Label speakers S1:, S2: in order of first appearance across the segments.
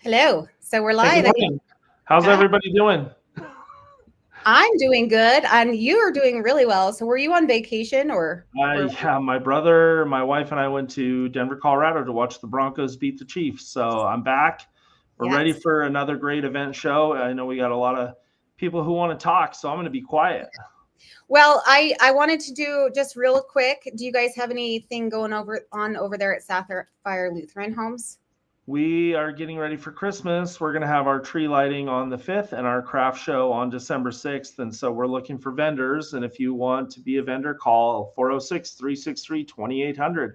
S1: Hello. So we're live.
S2: How's everybody doing?
S1: I'm doing good, and you are doing really well. So were you on vacation or?
S2: Yeah, my brother, my wife, and I went to Denver, Colorado to watch the Broncos beat the Chiefs. So I'm back. We're ready for another great event show. I know we got a lot of people who want to talk, so I'm going to be quiet.
S1: Well, I wanted to do just real quick. Do you guys have anything going over there at Sapphire Lutheran Homes?
S2: We are getting ready for Christmas. We're going to have our tree lighting on the 5th and our craft show on December 6th. And so we're looking for vendors. And if you want to be a vendor, call 406-363-2800.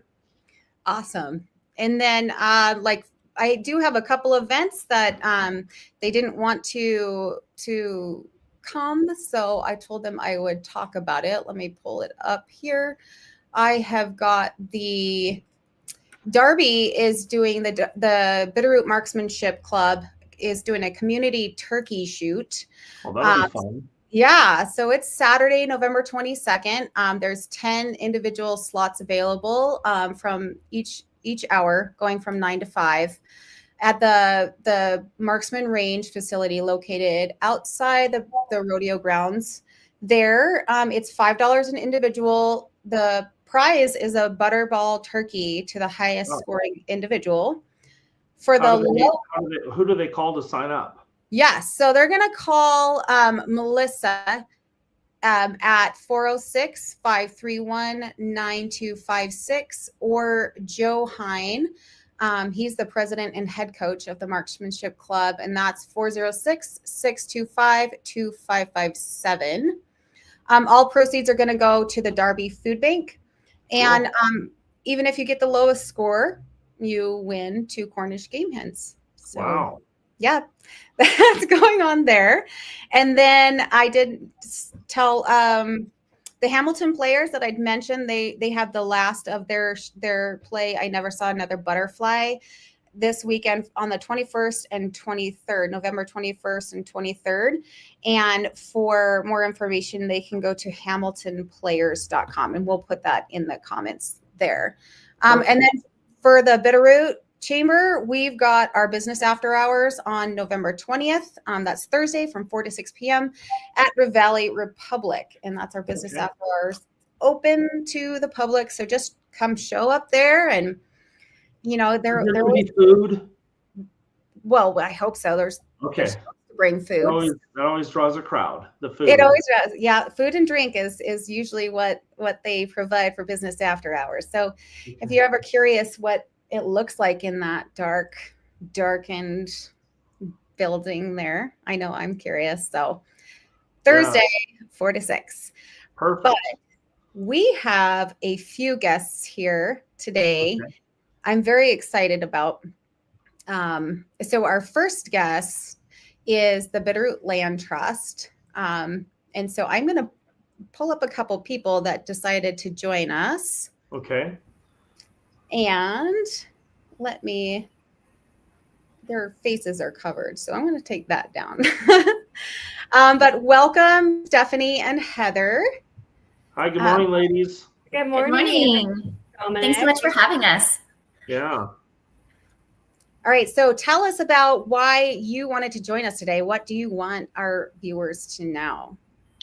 S1: Awesome. And then I do have a couple events that they didn't want to come. So I told them I would talk about it. Let me pull it up here. I have got the Darby is doing the Bitterroot Marksmanship Club is doing a community turkey shoot.
S2: Well, that'll be fun.
S1: Yeah, so it's Saturday, November 22nd. There's 10 individual slots available from each hour, going from 9 to 5 at the Marksman Range facility located outside the rodeo grounds. There, it's $5 an individual. The prize is a butterball turkey to the highest scoring individual. For
S2: who do they call to sign up?
S1: Yes, so they're going to call Melissa at 406-531-9256 or Joe Hine. He's the president and head coach of the Marksmanship Club, and that's 406-625-2557. All proceeds are going to go to the Darby Food Bank. And even if you get the lowest score, you win 2 Cornish game hens. So,
S2: wow.
S1: Yeah, that's going on there. And then I did tell the Hamilton players that I'd mentioned, they have the last of their play, I Never Saw Another Butterfly, this weekend on the 21st and 23rd, November 21st and 23rd. And for more information, they can go to hamiltonplayers.com, and we'll put that in the comments there. And then for the Bitterroot Chamber, we've got our business after hours on November 20th. That's Thursday from 4 to 6 p.m. at Valley Republic. And that's our business after hours, open to the public. So just come show up there, and there will be
S2: food.
S1: Well, I hope so. There's to bring food.
S2: That always draws a crowd. The food.
S1: It always does. Yeah, food and drink is usually what they provide for business after hours. So if you're ever curious what it looks like in that darkened building there, I know I'm curious. So Thursday, 4 to 6.
S2: Perfect.
S1: But we have a few guests here today. Okay. I'm very excited about. So our first guest is the Bitterroot Land Trust. And so I'm going to pull up a couple people that decided to join us.
S2: Okay.
S1: And their faces are covered, so I'm going to take that down. But welcome, Stephanie and Heather.
S2: Hi, good morning, ladies.
S3: Good morning.
S4: Thanks so much for having us.
S2: Yeah.
S1: All right, so tell us about why you wanted to join us today. What do you want our viewers to know?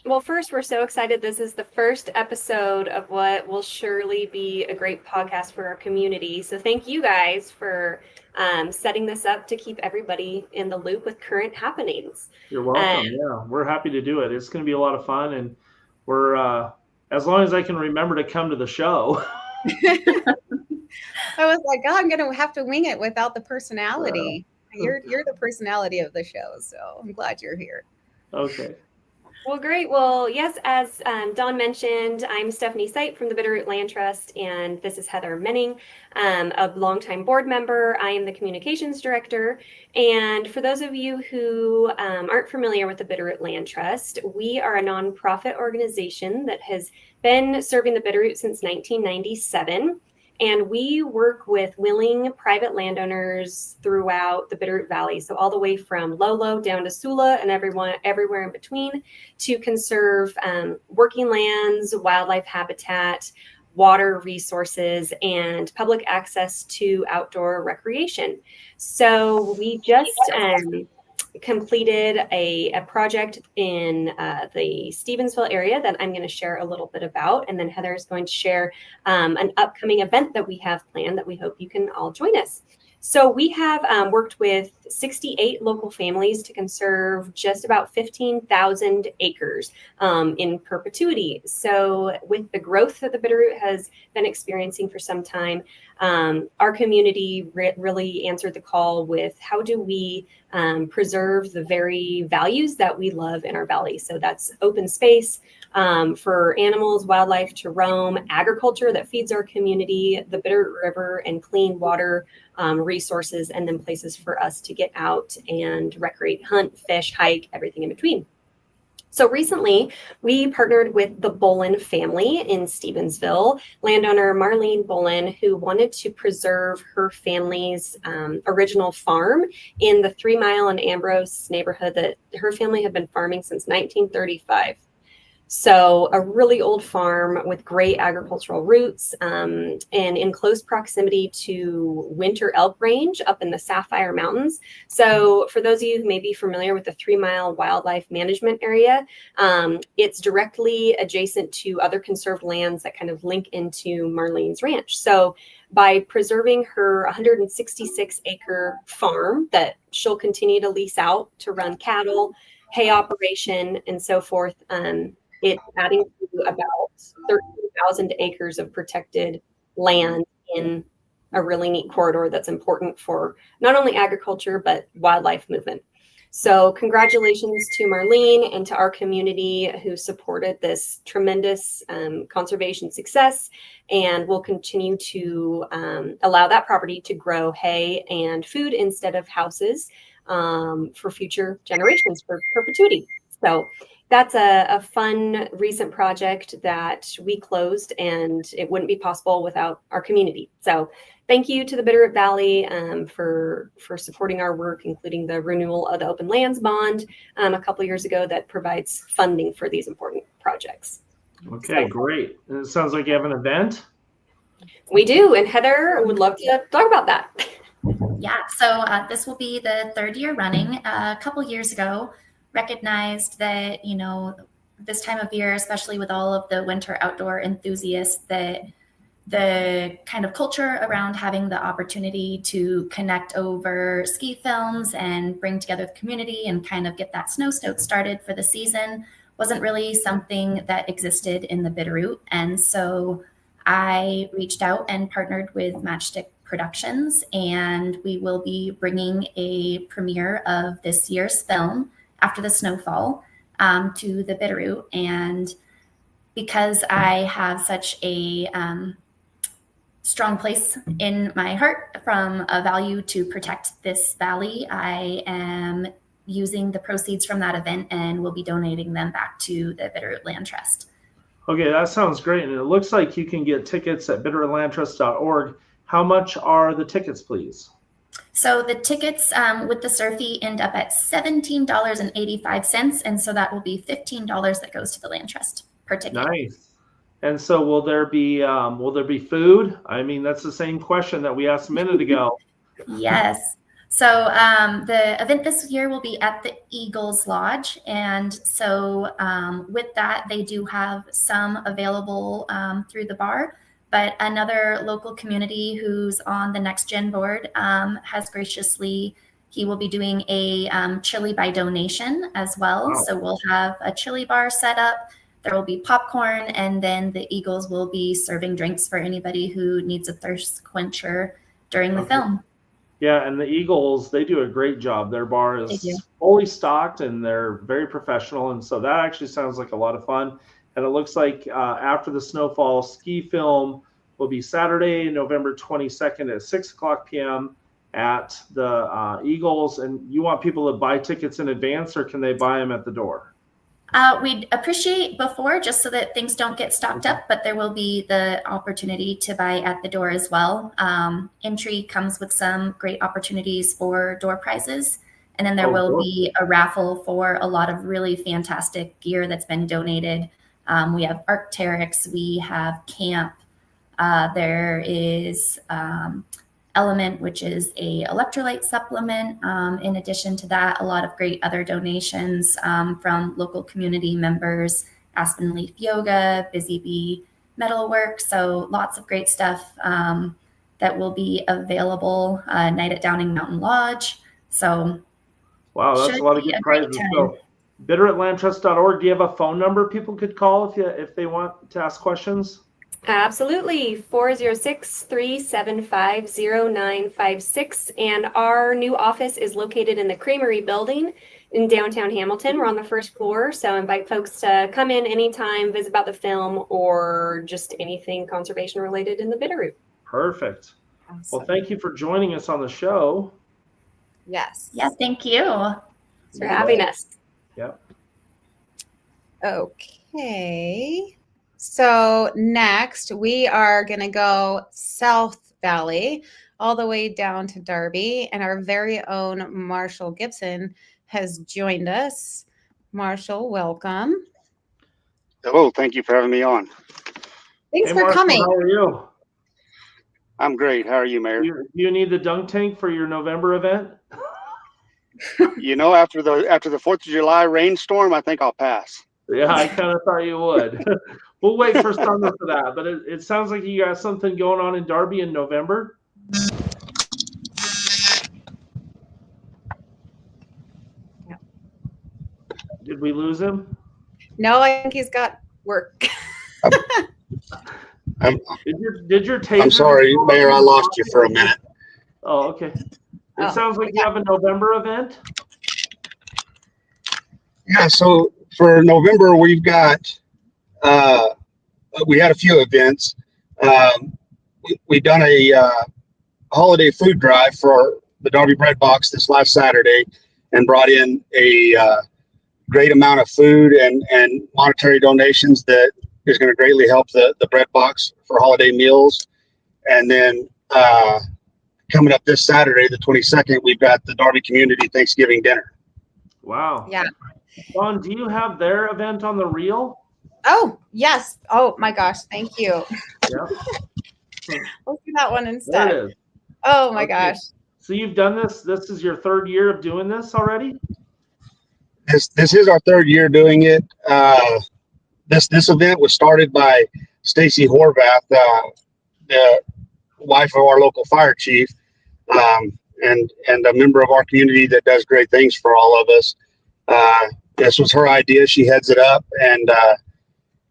S3: Well, first, we're so excited. This is the first episode of what will surely be a great podcast for our community. So thank you guys for setting this up to keep everybody in the loop with current happenings.
S2: You're welcome. Yeah, we're happy to do it. It's going to be a lot of fun, and we're as long as I can remember to come to the show.
S1: I was like, I'm going to have to wing it without the personality. You're the personality of the show, so I'm glad you're here.
S2: Okay.
S3: Well, great. Well, yes, as Dawn mentioned, I'm Stephanie Sipe from the Bitterroot Land Trust, and this is Heather Menning, a longtime board member. I am the communications director. And for those of you who aren't familiar with the Bitterroot Land Trust, we are a nonprofit organization that has been serving the Bitterroot since 1997. And we work with willing private landowners throughout the Bitterroot Valley. So all the way from Lolo down to Sula and everywhere in between, to conserve working lands, wildlife habitat, water resources, and public access to outdoor recreation. So we just completed a project in the Stevensville area that I'm going to share a little bit about. And then Heather is going to share an upcoming event that we have planned that we hope you can all join us. So we have worked with 68 local families to conserve just about 15,000 acres in perpetuity. So with the growth that the Bitterroot has been experiencing for some time, our community really answered the call with how do we preserve the very values that we love in our valley. So that's open space for animals, wildlife to roam, agriculture that feeds our community, the Bitterroot River, and clean water resources, and then places for us to get out and recreate, hunt, fish, hike, everything in between. So recently, we partnered with the Bolin family in Stevensville, landowner Marlene Bolin, who wanted to preserve her family's original farm in the 3 Mile and Ambrose neighborhood that her family had been farming since 1935. So a really old farm with great agricultural roots and in close proximity to winter elk range up in the Sapphire Mountains. So for those of you who may be familiar with the 3 Mile Wildlife Management Area, it's directly adjacent to other conserved lands that kind of link into Marlene's ranch. So by preserving her 166-acre farm that she'll continue to lease out to run cattle, hay operation, and so forth, it's adding to about 13,000 acres of protected land in a really neat corridor that's important for not only agriculture, but wildlife movement. So congratulations to Marlene and to our community who supported this tremendous conservation success, and will continue to allow that property to grow hay and food instead of houses for future generations for perpetuity. So that's a fun recent project that we closed, and it wouldn't be possible without our community. So thank you to the Bitterroot Valley for supporting our work, including the renewal of the Open Lands Bond a couple years ago that provides funding for these important projects.
S2: Okay, great. And it sounds like you have an event.
S3: We do, and Heather would love to talk about that.
S4: Yeah, so this will be the third year running. A couple years ago, recognized that, you know, this time of year, especially with all of the winter outdoor enthusiasts, that the kind of culture around having the opportunity to connect over ski films and bring together the community and kind of get that snow stoke started for the season wasn't really something that existed in the Bitterroot. And so I reached out and partnered with Matchstick Productions, and we will be bringing a premiere of this year's film, After the Snowfall, to the Bitterroot. And because I have such a strong place in my heart from a value to protect this valley, I am using the proceeds from that event and will be donating them back to the Bitterroot Land Trust.
S2: Okay, that sounds great. And it looks like you can get tickets at bitterrootlandtrust.org. How much are the tickets, please?
S4: So the tickets with the surf fee end up at $17.85. And so that will be $15 that goes to the land trust per ticket.
S2: Nice. And so will there be food? I mean, that's the same question that we asked a minute ago.
S4: Yes. So the event this year will be at the Eagles Lodge. And so with that, they do have some available through the bar. But another local community who's on the Next Gen board has graciously, he will be doing a chili by donation as well. Wow. So we'll have a chili bar set up. There will be popcorn, and then the Eagles will be serving drinks for anybody who needs a thirst quencher during the film.
S2: Yeah, and the Eagles, they do a great job. Their bar is fully stocked, and they're very professional. And so that actually sounds like a lot of fun. And it looks like After the Snowfall ski film will be Saturday, November 22nd at 6:00 p.m. at the Eagles. And you want people to buy tickets in advance, or can they buy them at the door?
S4: We'd appreciate before, just so that things don't get stocked up, but there will be the opportunity to buy at the door as well. Entry comes with some great opportunities for door prizes. And then there will be a raffle for a lot of really fantastic gear that's been donated. We have Arc'teryx, we have Camp. There is Element, which is a electrolyte supplement. In addition to that, a lot of great other donations from local community members, Aspen Leaf Yoga, Busy Bee Metalwork. So lots of great stuff that will be available. Night at Downing Mountain Lodge. So
S2: wow, that's a lot of good prizes. So bitterrootlandtrust.org. Do you have a phone number people could call if they want to ask questions?
S3: Absolutely. 406-375-0956. And our new office is located in the Creamery building in downtown Hamilton. We're on the first floor. So I invite folks to come in anytime, visit about the film, or just anything conservation related in the Bitterroot.
S2: Perfect.
S1: Awesome.
S2: Well, thank you for joining us on the show.
S1: Yes.
S4: Yes, thank you.
S3: Thanks for having us.
S2: Yep.
S1: Okay. So next we are going to go South Valley all the way down to Darby, and our very own Marshall Gibson has joined us. Marshall, welcome.
S5: Hello, thank you for having me on.
S1: Thanks
S2: Hey,
S1: for
S2: Marshall,
S1: coming.
S2: how are you?
S5: I'm great. How are you, Mayor?
S2: Do you need the dunk tank for your November event?
S5: You know, after the 4th of July rainstorm, I think I'll pass.
S2: Yeah, I kind of thought you would. We'll wait for summer for that. But it sounds like you got something going on in Darby in November.
S1: Yeah.
S2: Did we lose him?
S1: No, I think he's got work.
S2: Did your taser?
S5: I'm sorry, Mayor, I lost you for a minute.
S2: Oh, okay. It
S1: Oh,
S2: sounds like you have a November event.
S5: Yeah, so for November, we've got, we had a few events. We've done a holiday food drive for the Darby Bread Box this last Saturday and brought in a great amount of food and monetary donations that is going to greatly help the bread box for holiday meals. And then coming up this Saturday, the 22nd, we've got the Darby Community Thanksgiving dinner.
S2: Wow.
S1: Yeah.
S2: Dawn, do you have their event on the reel?
S1: Oh, yes. Oh my gosh. Thank you.
S2: Yeah.
S1: Let's do that one instead.
S2: There it is.
S1: Oh my
S2: Okay.
S1: gosh.
S2: So you've done this. This is your third year of doing this already?
S5: This is our third year doing it. This event was started by Stacy Horvath, the wife of our local fire chief, and a member of our community that does great things for all of us. This was her idea. She heads it up, and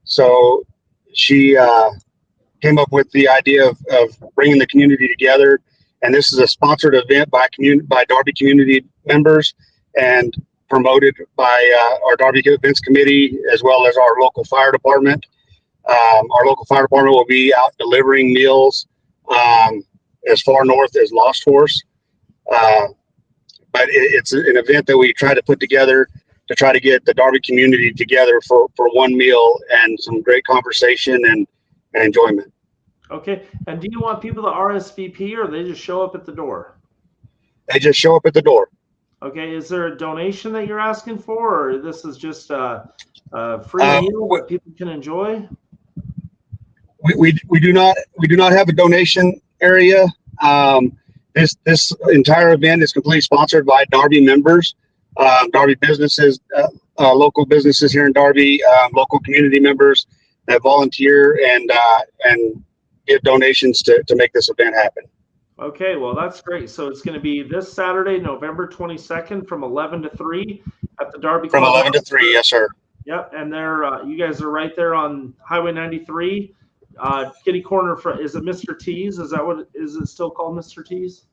S5: so she came up with the idea of bringing the community together. And this is a sponsored event by Darby community members and promoted by our Darby Events Committee, as well as our local fire department. Our local fire department will be out delivering meals as far north as Lost Horse. But it's an event that we try to put together to try to get the Darby community together for one meal and some great conversation and enjoyment.
S2: Okay. And do you want people to RSVP or they just show up at the door?
S5: They just show up at the door.
S2: Okay. Is there a donation that you're asking for, or this is just a free meal that people can enjoy?
S5: We do not have a donation area. This entire event is completely sponsored by Darby members, Darby businesses, local businesses here in Darby, local community members that volunteer and give donations to make this event happen.
S2: Okay, well, that's great. So it's going to be this Saturday, November 22nd from 11 to 3 at the Darby
S5: From
S2: Club.
S5: 11 to 3, yes, sir.
S2: Yep, and they're you guys are right there on Highway 93, kitty corner. Is it Mr. T's? Is it still called Mr. T's?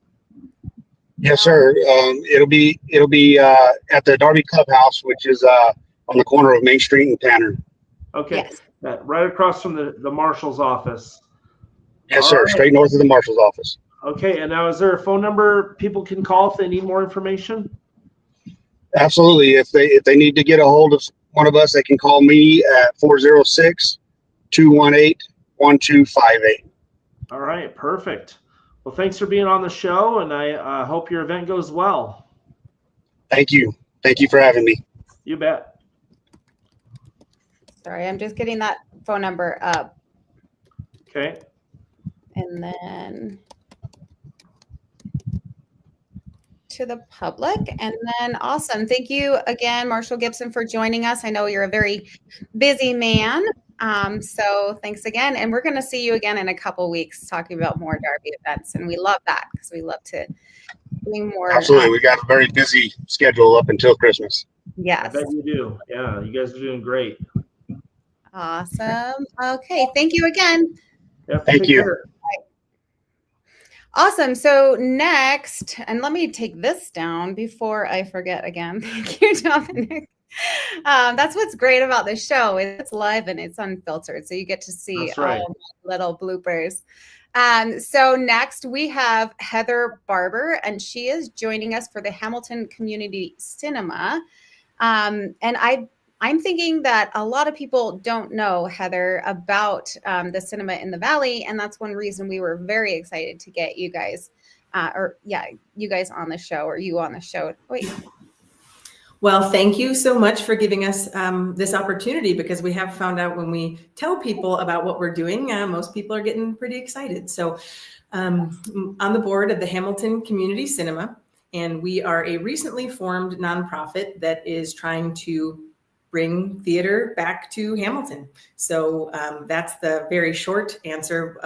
S5: Yes, sir. It'll be at the Darby Clubhouse, which is on the corner of Main Street and Tanner.
S2: Okay,
S1: Yes.
S2: right across from the marshal's office.
S5: Yes,
S2: All
S5: sir.
S2: right.
S5: Straight north of the marshal's office.
S2: Okay, and now is there a phone number people can call if they need more information?
S5: Absolutely. If they need to get a hold of one of us, they can call me at 406-218-1258.
S2: All right, perfect. Well, thanks for being on the show, and I hope your event goes well.
S5: Thank you. Thank you for having me.
S2: You bet.
S1: Sorry, I'm just getting that phone number up.
S2: Okay.
S1: And then to the public. And then awesome. Thank you again, Marshall Gibson, for joining us. I know you're a very busy man. So thanks again. And we're going to see you again in a couple weeks talking about more Darby events. And we love that because we love to bring more.
S5: Absolutely. We got a very busy schedule up until Christmas.
S1: Yes.
S2: I bet you do. Yeah, you guys are doing great.
S1: Awesome. Okay. Thank you again.
S2: Yep,
S5: Thank you.
S2: care.
S1: Awesome. So next, and let me take this down before I forget again. Thank you, Dominic. That's what's great about this show. It's live and it's unfiltered. So you get to see
S2: That's right.
S1: all the little bloopers. So next we have Heather Barber, and she is joining us for the Hamilton Community Cinema. And I'm thinking that a lot of people don't know, Heather, about the cinema in the Valley. And that's one reason we were very excited to get you guys, you guys on the show, or you on the show. Wait.
S6: Well, thank you so much for giving us this opportunity, because we have found out when we tell people about what we're doing, most people are getting pretty excited. So on the board of the Hamilton Community Cinema, and we are a recently formed nonprofit that is trying to bring theater back to Hamilton. So that's the very short answer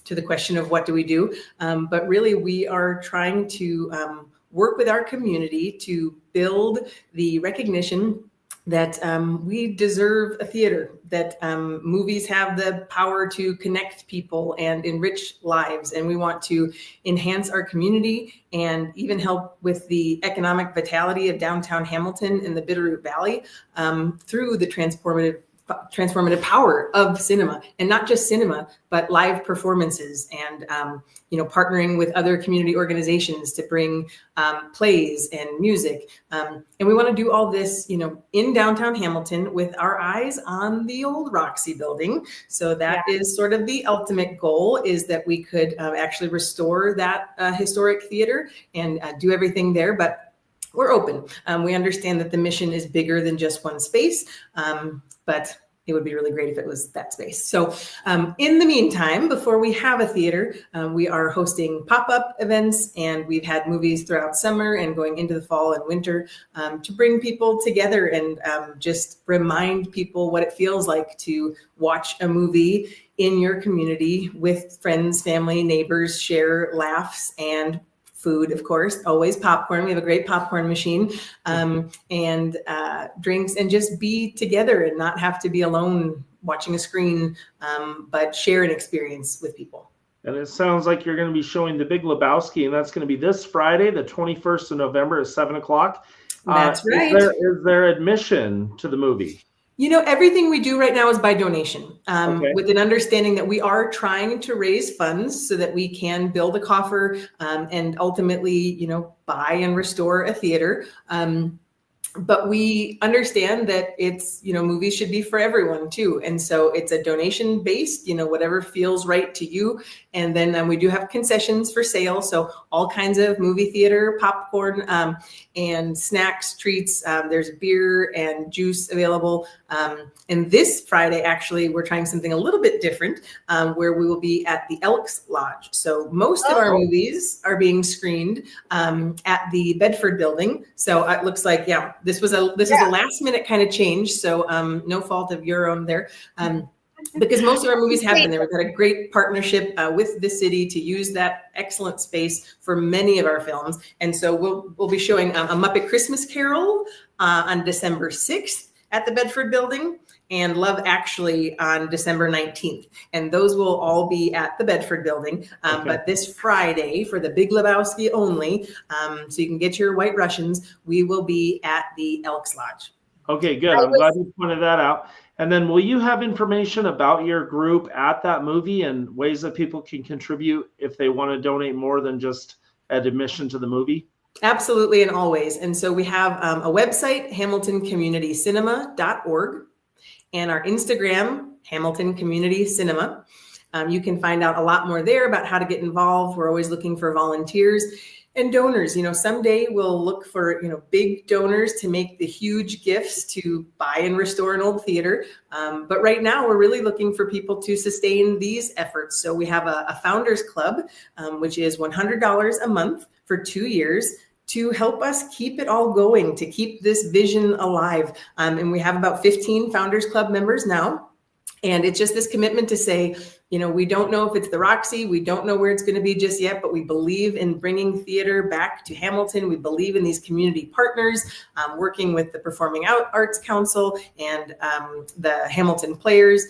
S6: to the question of what do we do. But really, we are trying to work with our community to build the recognition that we deserve a theater, that movies have the power to connect people and enrich lives. And we want to enhance our community and even help with the economic vitality of downtown Hamilton and the Bitterroot Valley through the transformative power of cinema, and not just cinema, but live performances, and partnering with other community organizations to bring plays and music. And we want to do all this, in downtown Hamilton with our eyes on the old Roxy building. So that is sort of the ultimate goal, is that we could actually restore that historic theater and do everything there. But we're open. We understand that the mission is bigger than just one space, but it would be really great if it was that space. So in the meantime, before we have a theater, we are hosting pop-up events, and we've had movies throughout summer and going into the fall and winter to bring people together and just remind people what it feels like to watch a movie in your community with friends, family, neighbors, share laughs and food, of course, always popcorn. We have a great popcorn machine, and drinks, and just be together and not have to be alone watching a screen, but share an experience with people.
S2: And it sounds like you're going to be showing The Big Lebowski, and that's going to be this Friday, the 21st of November at 7:00.
S6: That's right.
S2: Is there admission to the movie?
S6: Everything we do right now is by donation,
S2: Okay.
S6: with an understanding that we are trying to raise funds so that we can build a coffer and ultimately, buy and restore a theater. But we understand that it's, movies should be for everyone too. And so it's a donation based, whatever feels right to you. And then we do have concessions for sale. So all kinds of movie theater, popcorn, and snacks, treats. There's beer and juice available. And this Friday, actually, we're trying something a little bit different, where we will be at the Elks Lodge. So most of our movies are being screened at the Bedford building. So it looks like, this is a last minute kind of change. So no fault of your own there. Because most of our movies have been there. We've got a great partnership with the city to use that excellent space for many of our films. And so we'll be showing A Muppet Christmas Carol on December 6th at the Bedford building, and Love Actually on December 19th. And those will all be at the Bedford building. But this Friday, for The Big Lebowski only, so you can get your White Russians, we will be at the Elks Lodge.
S2: Okay, good. I'm glad you pointed that out. And then will you have information about your group at that movie and ways that people can contribute if they want to donate more than just admission to the movie?
S6: Absolutely, and always. And so we have a website, hamiltoncommunitycinema.org, and our Instagram, Hamilton Community Cinema. You can find out a lot more there about how to get involved. We're always looking for volunteers and donors. Someday we'll look for, big donors to make the huge gifts to buy and restore an old theater. But right now we're really looking for people to sustain these efforts. So we have a Founders Club, which is $100 a month for 2 years, to help us keep it all going, to keep this vision alive. And we have about 15 Founders Club members now. And it's just this commitment to say, we don't know if it's the Roxy, we don't know where it's going to be just yet, but we believe in bringing theater back to Hamilton. We believe in these community partners, working with the Performing Arts Council and the Hamilton Players.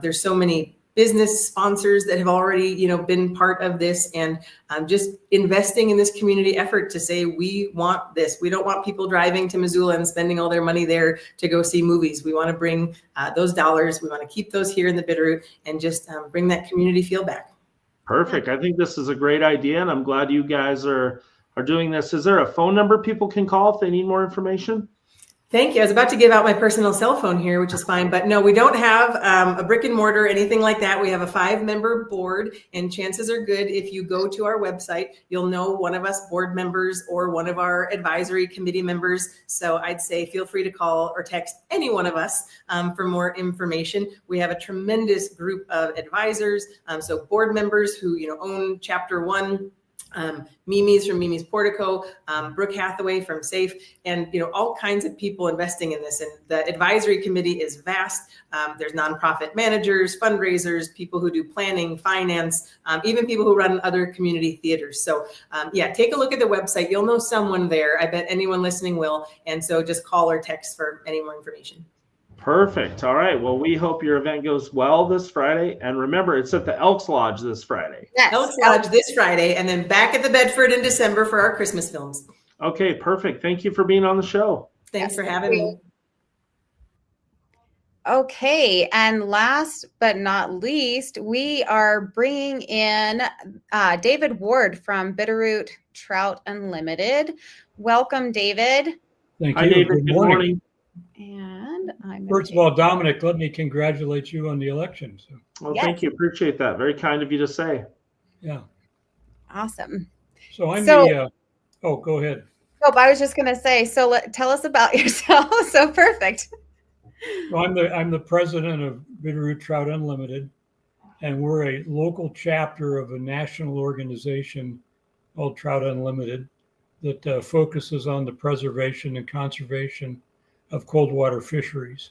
S6: There's so many business sponsors that have already, been part of this, and just investing in this community effort to say, we want this. We don't want people driving to Missoula and spending all their money there to go see movies. We want to bring those dollars. We want to keep those here in the Bitterroot and just bring that community feel back.
S2: Perfect. I think this is a great idea, and I'm glad you guys are doing this. Is there a phone number people can call if they need more information?
S6: Thank you. I was about to give out my personal cell phone here, which is fine, but no, we don't have a brick and mortar, anything like that. We have a 5-member board, and chances are good if you go to our website, you'll know one of us board members or one of our advisory committee members. So I'd say feel free to call or text any one of us for more information. We have a tremendous group of advisors, so board members who own Chapter 1. Mimi's from Mimi's Portico, Brooke Hathaway from SAFE, and all kinds of people investing in this. And the advisory committee is vast. There's nonprofit managers, fundraisers, people who do planning, finance, even people who run other community theaters. So take a look at the website. You'll know someone there. I bet anyone listening will. And so just call or text for any more information.
S2: Perfect. All right. Well, we hope your event goes well this Friday. And remember, it's at the Elks Lodge this Friday.
S6: Yes. Elks Lodge this Friday, and then back at the Bedford in December for our Christmas films.
S2: Okay, perfect. Thank you for being on the show.
S6: Thanks for having me.
S1: Okay, and last but not least, we are bringing in David Ward from Bitterroot Trout Unlimited. Welcome, David.
S7: Thank you.
S2: Hi, David. Good morning.
S1: And
S7: First of all, Dominic, let me congratulate you on the election. So.
S2: Well, Thank you. Appreciate that. Very kind of you to say.
S7: Yeah.
S1: Awesome.
S7: So go ahead.
S1: Oh, I was just going to say, tell us about yourself. So perfect.
S7: Well, I'm the president of Bitterroot Trout Unlimited, and we're a local chapter of a national organization called Trout Unlimited that focuses on the preservation and conservation of cold water fisheries.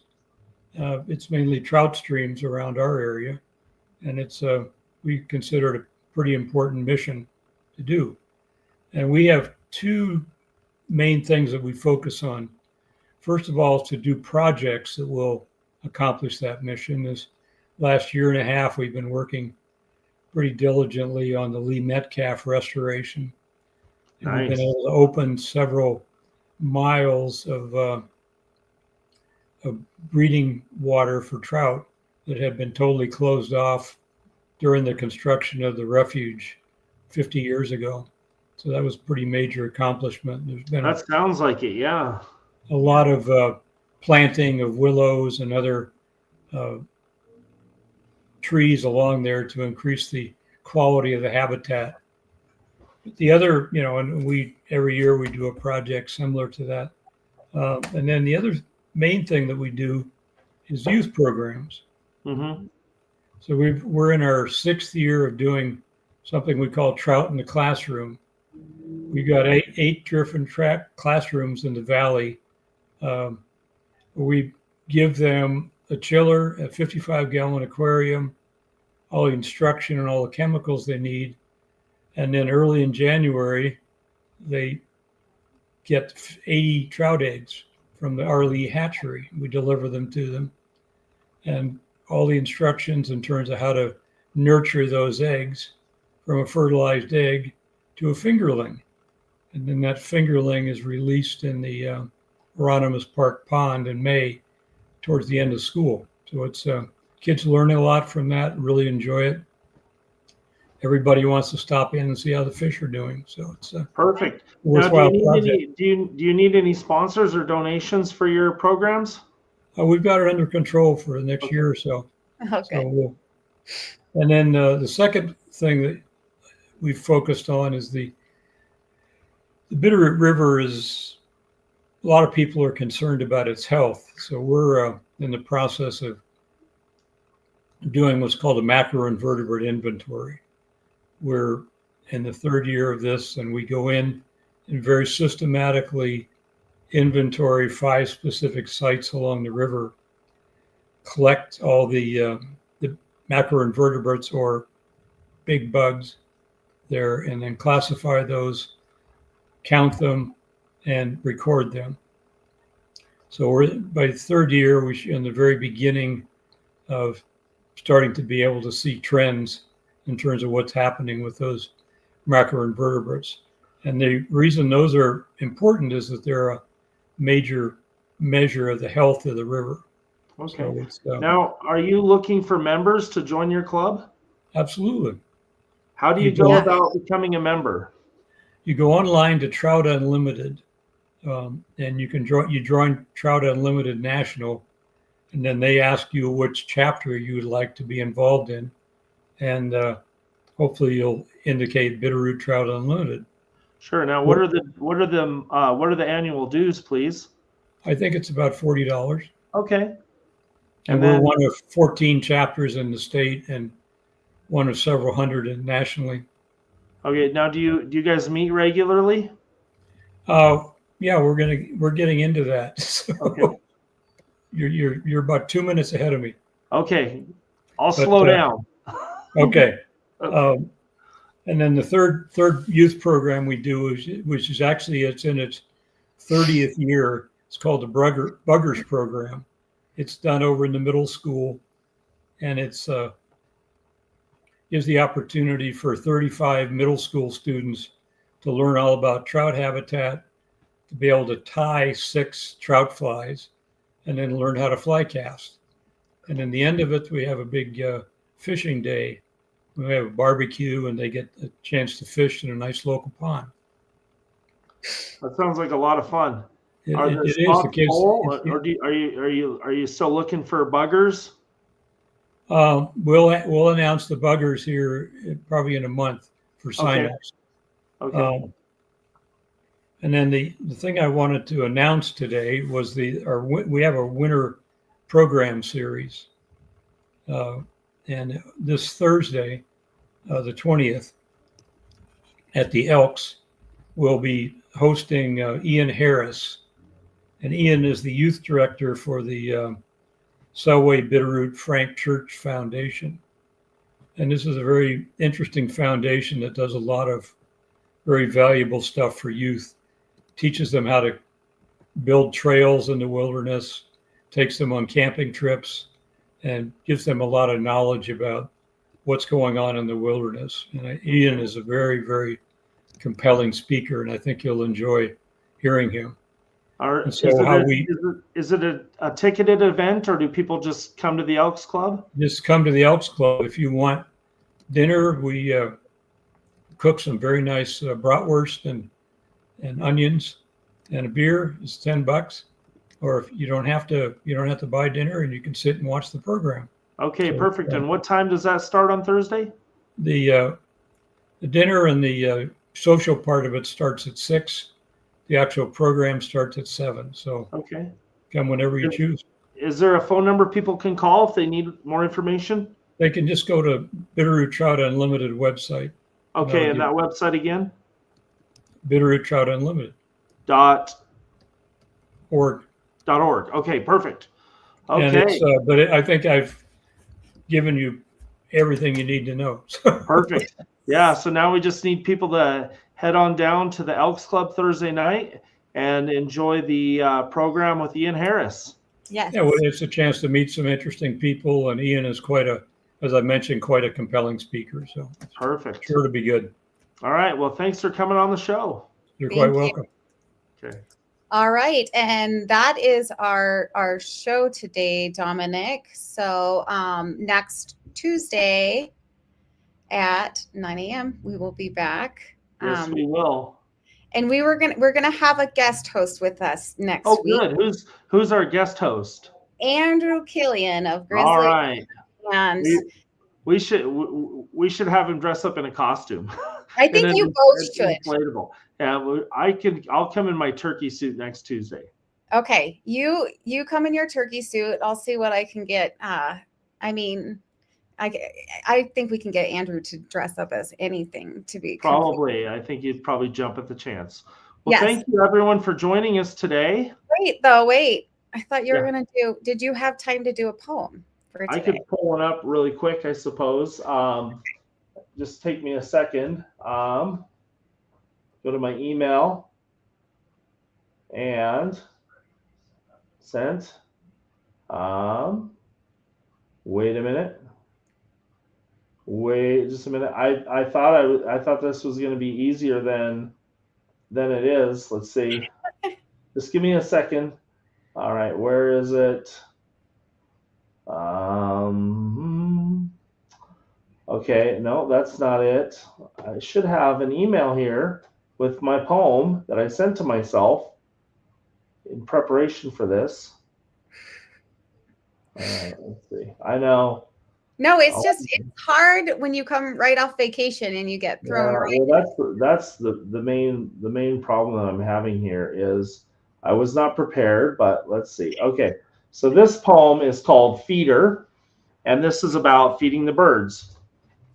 S7: It's mainly trout streams around our area, and we consider it a pretty important mission to do. And we have 2 main things that we focus on. First of all, is to do projects that will accomplish that mission. This last year and a half, we've been working pretty diligently on the Lee Metcalf restoration. And
S2: Nice.
S7: We've been able to open several miles of breeding water for trout that had been totally closed off during the construction of the refuge 50 years ago. So that was a pretty major accomplishment. There's been
S2: That sounds like it, yeah.
S7: a lot of planting of willows and other trees along there to increase the quality of the habitat. The other, and every year we do a project similar to that. And then the other main thing that we do is youth programs.
S2: Mm-hmm.
S7: So we're in our 6th year of doing something we call Trout in the Classroom. We got eight different classrooms in the valley. Where we give them a chiller, a 55-gallon aquarium, all the instruction and all the chemicals they need. And then early in January, they get 80 trout eggs from the RLE hatchery. We deliver them to them. And all the instructions in terms of how to nurture those eggs from a fertilized egg to a fingerling. And then that fingerling is released in the Hieronymus Park Pond in May towards the end of school. So it's kids learning a lot from that, really enjoy it. everybody wants to stop in and see how the fish are doing. So it's a
S2: Perfect.
S7: worthwhile
S2: Now,
S7: project.
S2: do you need any sponsors or donations for your programs?
S7: We've got it under control for the next year or so.
S1: Okay.
S7: And then the second thing that we've focused on is the Bitterroot River is, a lot of people are concerned about its health. So we're in the process of doing what's called a macroinvertebrate inventory. We're in the third year of this, and we go in and very systematically inventory 5 specific sites along the river, collect all the macroinvertebrates or big bugs there, and then classify those, count them, and record them. So we're by the third year, we're in the very beginning of starting to be able to see trends in terms of what's happening with those macroinvertebrates. And the reason those are important is that they're a major measure of the health of the river.
S2: Okay.
S7: So
S2: Now, are you looking for members to join your club?
S7: Absolutely.
S2: How do you go about becoming a member?
S7: You go online to Trout Unlimited, and you can join Trout Unlimited National, and then they ask you which chapter you would like to be involved in, and hopefully you'll indicate Bitterroot Trout Unlimited.
S2: Sure. Now, what are the annual dues, please?
S7: I think it's about $40.
S2: Okay.
S7: And we're one of 14 chapters in the state and one of several hundred nationally.
S2: Okay. Now, do you guys meet regularly?
S7: Yeah, we're getting into that. So
S2: okay.
S7: You're about 2 minutes ahead of me.
S2: Okay. I'll slow down.
S7: Okay. And then the third youth program we do, which is actually, it's in its 30th year. It's called the Buggers program. It's done over in the middle school, and it's gives the opportunity for 35 middle school students to learn all about trout habitat, to be able to tie 6 trout flies, and then learn how to fly cast. And in the end of it, we have a big fishing day. We have a barbecue, and they get a chance to fish in a nice local pond.
S2: That sounds like a lot of fun. Are there spots full, or are you still looking for buggers?
S7: We'll announce the buggers here probably in a month for signups.
S2: Okay.
S7: And then the thing I wanted to announce today was we have a winter program series, and this Thursday, the 20th, at the Elks, we'll be hosting Ian Harris, and Ian is the youth director for the Selway Bitterroot Frank Church Foundation. And this is a very interesting foundation that does a lot of very valuable stuff for youth. Teaches them how to build trails in the wilderness, takes them on camping trips, and gives them a lot of knowledge about what's going on in the wilderness. And Ian is a very, very compelling speaker, and I think you'll enjoy hearing him.
S2: Is it a ticketed event, or do people just come to the Elks Club?
S7: Just come to the Elks Club. If you want dinner, we cook some very nice bratwurst and onions, and a beer is $10. Or if you don't have to buy dinner, and you can sit and watch the program.
S2: Okay, so, perfect. And what time does that start on Thursday?
S7: The dinner and the social part of it starts at 6. The actual program starts at 7. So
S2: okay,
S7: come whenever you choose.
S2: Is there a phone number people can call if they need more information?
S7: They can just go to Bitterroot Trout Unlimited website.
S2: Okay, and that website again?
S7: Bitterroot Trout Unlimited.
S2: .org. Okay, perfect. Okay.
S7: But I think I've given you everything you need to know.
S2: Perfect. Yeah, so now we just need people to head on down to the Elks Club Thursday night and enjoy the program with Ian Harris.
S1: Yes.
S7: Yeah, well, it's a chance to meet some interesting people, and Ian is as I mentioned, quite a compelling speaker. So
S2: perfect.
S7: Sure to be good.
S2: All right. Well, thanks for coming on the show.
S7: You're quite welcome.
S2: Okay.
S1: All right, and that is our show today, Dominic. So next Tuesday, at 9 a.m. We will be back.
S2: Yes, we will.
S1: And we're gonna have a guest host with us next
S2: Oh,
S1: week.
S2: good. Who's our guest host?
S1: Andrew Killian of Grizzly.
S2: All right.
S1: And
S2: we should have him dress up in a costume.
S1: I think you both should.
S2: Inflatable. Yeah, I'll come in my turkey suit next Tuesday.
S1: Okay, you come in your turkey suit. I'll see what I can get. I mean, I think we can get Andrew to dress up as anything to be
S2: probably. I think you'd probably jump at the chance. Well,
S1: yes.
S2: Thank you everyone for joining us today.
S1: Wait. I thought you were gonna do. Did you have time to do a poem for today?
S2: I could pull one up really quick, I suppose. Just take me a second. Go to my email and sent. Wait a minute. Wait just a minute. I thought this was going to be easier than it is. Let's see. Just give me a second. All right, where is it? Okay, no, that's not it. I should have an email here with my poem that I sent to myself in preparation for this. All right, let's see. I know.
S1: No, it's hard when you come right off vacation and you get thrown right.
S2: Well, that's the main problem that I'm having here is I was not prepared, but let's see. Okay, so this poem is called Feeder, and this is about feeding the birds.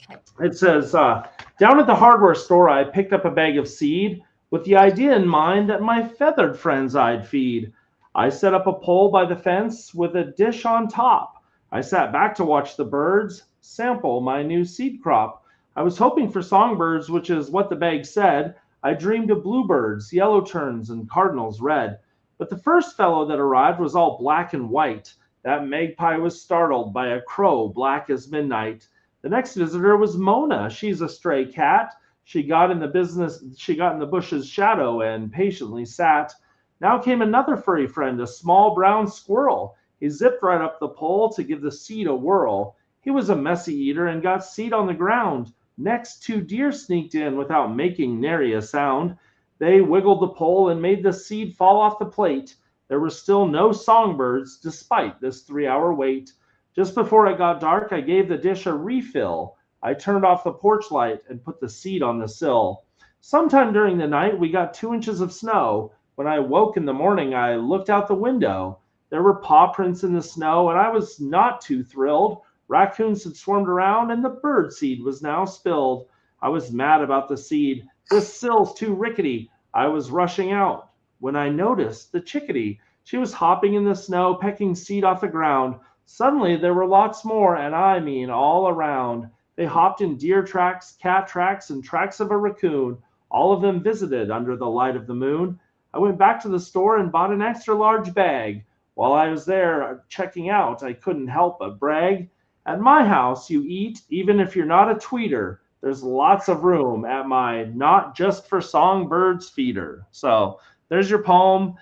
S2: Okay. It says, down at the hardware store, I picked up a bag of seed with the idea in mind that my feathered friends I'd feed. I set up a pole by the fence with a dish on top. I sat back to watch the birds sample my new seed crop. I was hoping for songbirds, which is what the bag said. I dreamed of bluebirds, yellow terns, and cardinals red. But the first fellow that arrived was all black and white. That magpie was startled by a crow black as midnight. The next visitor was Mona. She's a stray cat. She got in the bush's shadow and patiently sat. Now came another furry friend, a small brown squirrel. He zipped right up the pole to give the seed a whirl. He was a messy eater and got seed on the ground. Next, 2 deer sneaked in without making nary a sound. They wiggled the pole and made the seed fall off the plate. There were still no songbirds despite this 3-hour wait. Just before it got dark, I gave the dish a refill. I turned off the porch light and put the seed on the sill. Sometime during the night, we got 2 inches of snow. When I woke in the morning, I looked out the window. There were paw prints in the snow, and I was not too thrilled. Raccoons had swarmed around, and the bird seed was now spilled. I was mad about the seed. This sill's too rickety. I was rushing out when I noticed the chickadee. She was hopping in the snow, pecking seed off the ground. Suddenly, there were lots more, and I mean all around. They hopped in deer tracks, cat tracks, and tracks of a raccoon. All of them visited under the light of the moon. I went back to the store and bought an extra large bag. While I was there checking out, I couldn't help but brag. At my house, you eat, even if you're not a tweeter. There's lots of room at my not just for songbirds feeder. So there's your poem.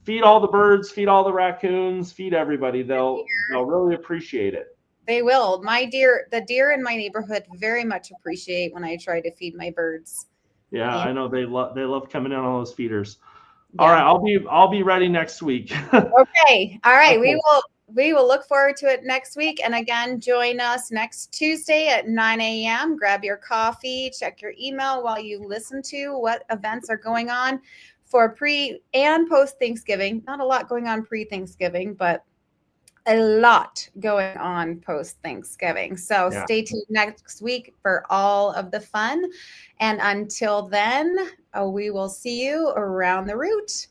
S2: Feed all the birds, feed all the raccoons, feed everybody. They'll really appreciate it.
S1: They will. The deer in my neighborhood very much appreciate when I try to feed my birds.
S2: Yeah, I know they love coming in on those feeders. Yeah. All right, I'll be ready next week.
S1: Okay. All right. Okay. We will look forward to it next week. And again, join us next Tuesday at 9 a.m. Grab your coffee, check your email while you listen to what events are going on for pre and post Thanksgiving. Not a lot going on pre-Thanksgiving, but a lot going on post Thanksgiving. So Stay tuned next week for all of the fun. And until then, we will see you around the route.